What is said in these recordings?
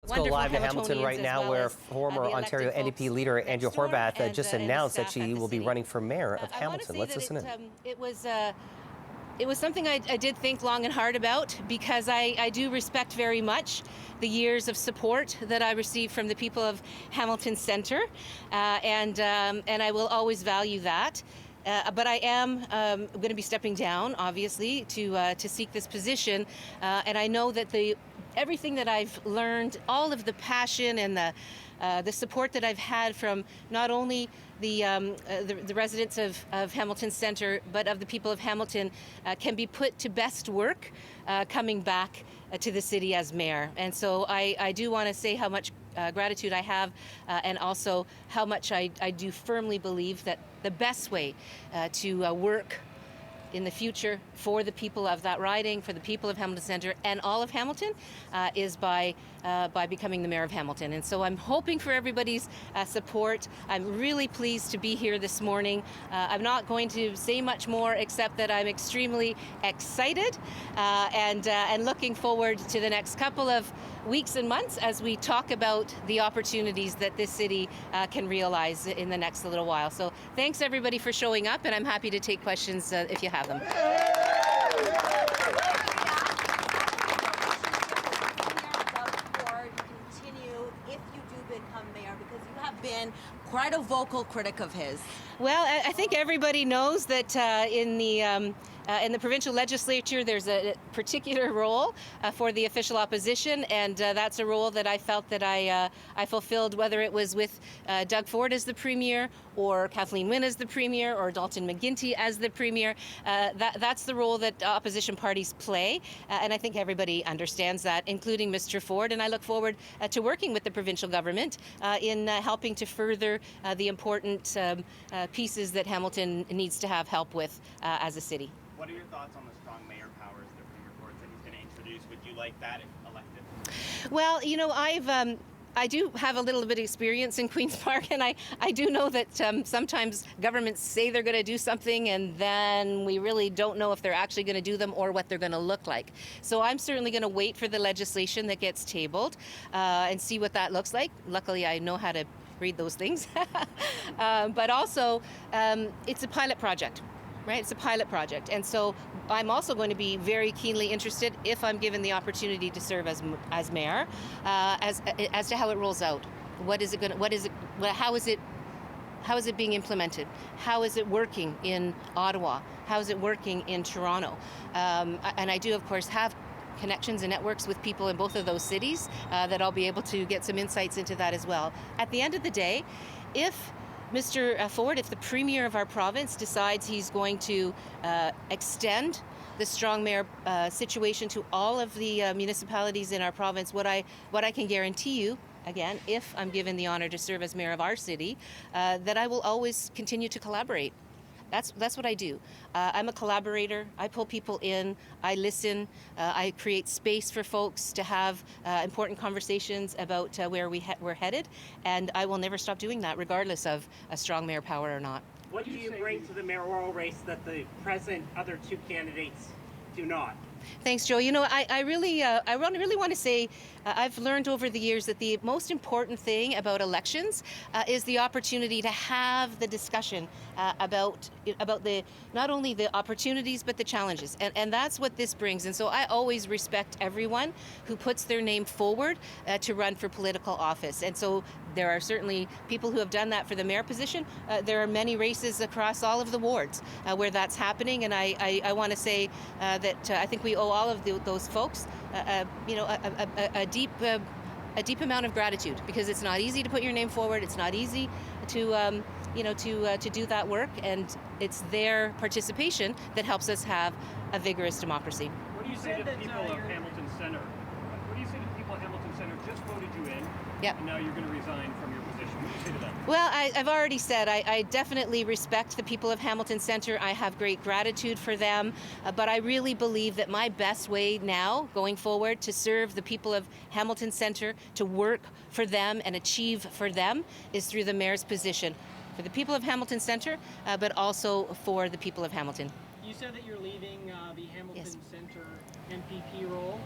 Let's go live to Hamilton right now, where former Ontario NDP leader Andrea Horwath just announced that she will be running for mayor of Hamilton. Let's listen in. It was something I did think long and hard about, because I do respect very much the years of support that I received from the people of Hamilton Centre, and I will always value that. But I am going to be stepping down, obviously, to seek this position, and I know that everything that I've learned, all of the passion and the support that I've had from not only the residents of Hamilton Centre, but of the people of Hamilton, can be put to best work coming back to the city as mayor. And so I do want to say how much gratitude I have, and also how much I do firmly believe that the best way to work in the future for the people of that riding, for the people of Hamilton Centre and all of Hamilton, is by becoming the mayor of Hamilton. And so I'm hoping for everybody's support. I'm really pleased to be here this morning. I'm not going to say much more except that I'm extremely excited and looking forward to the next couple of weeks and months as we talk about the opportunities that this city can realize in the next little while. So thanks everybody for showing up, and I'm happy to take questions if you have them. Continue if you do become mayor, because you have been quite a vocal critic of his. Well, I think everybody knows that in the provincial legislature, there's a particular role for the official opposition, and that's a role that I felt that I fulfilled, whether it was with Doug Ford as the premier, or Kathleen Wynne as the premier, or Dalton McGuinty as the premier. That's the role that opposition parties play, and I think everybody understands that, including Mr. Ford, and I look forward to working with the provincial government in helping to further the important pieces that Hamilton needs to have help with as a city. What are your thoughts on the strong mayor powers that Premier Ford said he's going to introduce? Would you like that if elected? Well, you know, I do have a little bit of experience in Queen's Park, and I do know that sometimes governments say they're going to do something, and then we really don't know if they're actually going to do them or what they're going to look like. So I'm certainly going to wait for the legislation that gets tabled and see what that looks like. Luckily, I know how to read those things. But also, it's a pilot project. Right, it's a pilot project, and so I'm also going to be very keenly interested, if I'm given the opportunity to serve as mayor, as to how it rolls out. What is it going? How is it being implemented? How is it working in Ottawa? How is it working in Toronto? And I do, of course, have connections and networks with people in both of those cities that I'll be able to get some insights into that as well. At the end of the day, if Mr. Ford, if the Premier of our province decides he's going to extend the strong mayor situation to all of the municipalities in our province, what I can guarantee you, again, if I'm given the honor to serve as mayor of our city, that I will always continue to collaborate. That's what I do. I'm a collaborator. I pull people in. I listen. I create space for folks to have important conversations about where we're headed, and I will never stop doing that, regardless of a strong mayor power or not. What do you bring to the mayoral race that the present other two candidates do not? Thanks, Joe. You know, I really want to say I've learned over the years that the most important thing about elections is the opportunity to have the discussion about the not only the opportunities but the challenges, and that's what this brings. And so I always respect everyone who puts their name forward to run for political office. And so there are certainly people who have done that for the mayor position. There are many races across all of the wards where that's happening, and I want to say that I think we owe all of those folks, a deep amount of gratitude, because it's not easy to put your name forward. It's not easy to do that work, and it's their participation that helps us have a vigorous democracy. What do you say to the people of Hamilton Centre? What do you say to the people of Hamilton Centre just voted you in? Yep. And now you're going to resign from your position. What do you say to them? Well, I've already said I definitely respect the people of Hamilton Centre. I have great gratitude for them, but I really believe that my best way now, going forward, to serve the people of Hamilton Centre, to work for them and achieve for them, is through the mayor's position, for the people of Hamilton Centre, but also for the people of Hamilton. You said that you're leaving the Hamilton Yes. Centre MPP role.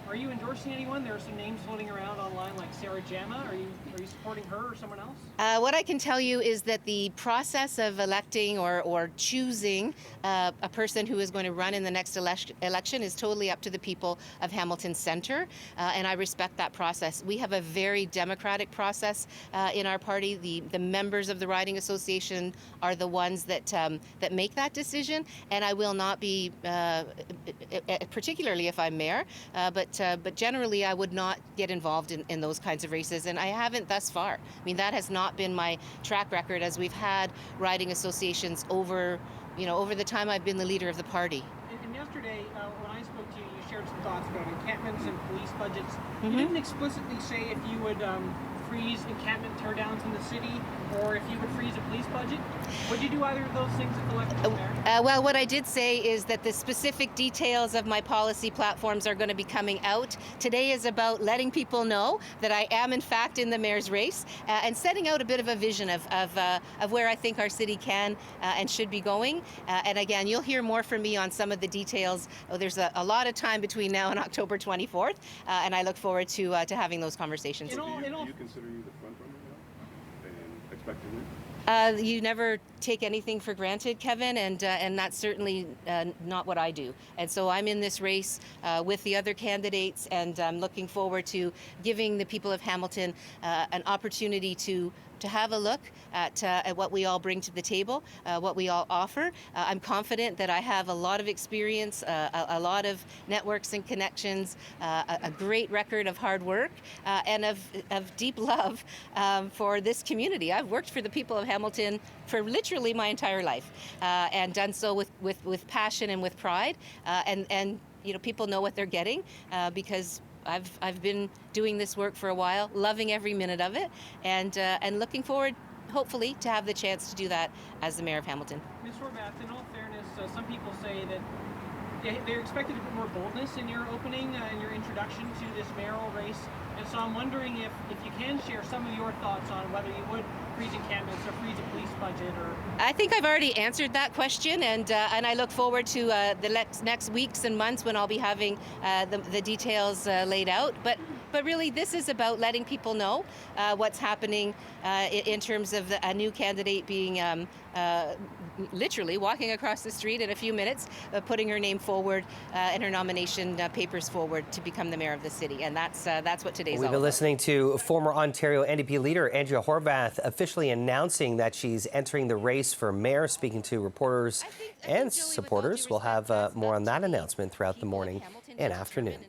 Are you endorsing anyone? There are some names floating around online. like Sarah Jama? Are you supporting her or someone else? What I can tell you is that the process of electing or choosing a person who is going to run in the next election is totally up to the people of Hamilton Centre, and I respect that process. We have a very democratic process in our party. The members of the riding association are the ones that make that decision, and I will not be, particularly if I'm mayor, but generally I would not get involved in those kinds of races, and I haven't thus far. I mean, that has not been my track record, as we've had riding associations over the time I've been the leader of the party. And yesterday, when I spoke to you, you shared some thoughts about encampments and police budgets. You didn't explicitly say if you would freeze encampment teardowns in the city or if you would freeze a police budget. Would you do either of those things if elected as mayor? Well, what I did say is that the specific details of my policy platforms are going to be coming out. Today is about letting people know that I am, in fact, in the mayor's race and setting out a bit of a vision of where I think our city can and should be going. And again, you'll hear more from me on some of the details. There's a lot of time between now and October 24th, and I look forward to having those conversations. In all, Do you consider you the front runner now and expect to win? You never take anything for granted, Kevin, and that's certainly not what I do. And so I'm in this race with the other candidates, and I'm looking forward to giving the people of Hamilton an opportunity to have a look at what we all bring to the table, what we all offer. I'm confident that I have a lot of experience, a lot of networks and connections, a great record of hard work, and of deep love for this community. I've worked for the people of Hamilton for literally my entire life, and done so with passion and with pride. And people know what they're getting because I've been doing this work for a while, loving every minute of it, and looking forward, hopefully, to have the chance to do that as the mayor of Hamilton. Ms. Horvath, in all fairness, some people say that they're expected to put more boldness in your opening, in your introduction to this mayoral race. And so I'm wondering if you can share some of your thoughts on whether you would freeze encampments or freeze a police budget, or... I think I've already answered that question, and I look forward to the next weeks and months when I'll be having the details laid out. But really, this is about letting people know what's happening in terms of a new candidate being literally walking across the street in a few minutes, putting her name forward and her nomination papers forward to become the mayor of the city. And that's what today's all We've been about. listening to former Ontario NDP leader Andrea Horwath officially announcing that she's entering the race for mayor, speaking to reporters and supporters. We'll have more on that announcement throughout the morning and afternoon.